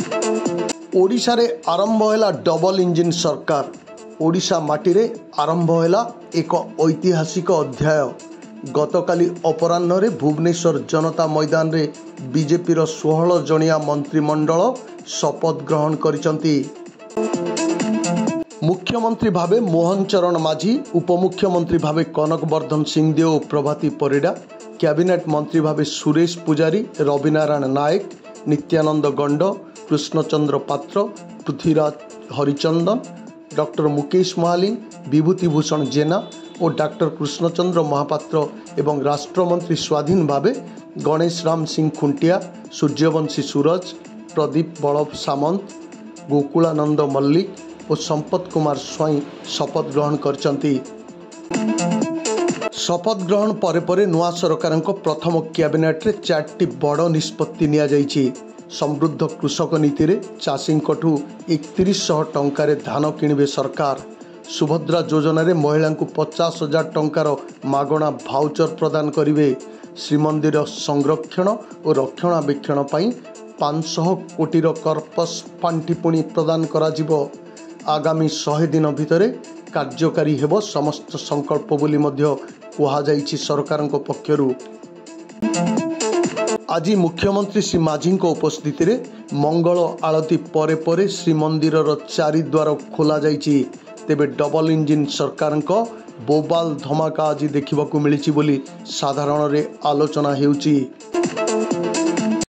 ओडिशा रे आरंभ हैला डबल इंजिन सरकार। ओडिशा माटी रे आरंभ हैला एक ऐतिहासिक अध्याय। गतकाली अपराह्न रे भुवनेश्वर जनता मैदान रे बीजेपी रो 16 जणिया मंत्रिमंडल शपथ ग्रहण करिसंती। मुख्यमंत्री भावे मोहन चरण माझी, उपमुख्यमंत्री भावे कनकवर्धन सिंहदेव, प्रभाती परिडा, कैबिनेट मंत्री भावे सुरेश पुजारी, रविनारायण नायक, नित्यानंद गंड, कृष्णचंद्र पात्र, पृथ्वीराज हरिचंदन, डॉक्टर मुकेश महालिंग, विभूतिभूषण जेना और डॉक्टर कृष्णचंद्र महापात्र एवं राष्ट्रमंत्री स्वाधीन भावे गणेश राम सिंह खुंटिया, सूर्यवंशी सूरज, प्रदीप बल्लभ सामंत, गोकुलानंद मल्लिक और संपत कुमार स्वाई शपथ ग्रहण करचंती। शपथ ग्रहण परे नुआ सरकार प्रथम कैबिनेट रे 4टी बड़ निष्पत्ति निया जाइछि। समृद्ध कृषक नीति रे चाषी 3100 टंकार धान किणवे सरकार। सुभद्रा योजना रे महिला को 50,000 टंकार मागणा भाउचर प्रदान करिवे। श्रीमंदिर संरक्षण और रक्षणाबेक्षण पाई 500 कोटी कर्पस पांठी पुणी प्रदान कराजिबो। आगामी 100 दिन भितरे कार्यकारी हेबो समस्त संकल्प बोली मध्य कुहा जाइछि सरकार पक्षरु। आज मुख्यमंत्री श्री माझी उपस्थिति रे मंगल आलती परे परे श्रीमंदिर चारिद्वार खोल जाइछि। तेबे डबल इंजिन सरकार बोबाल धमाका आज देखा मिली साधारण रे आलोचना हेउछि।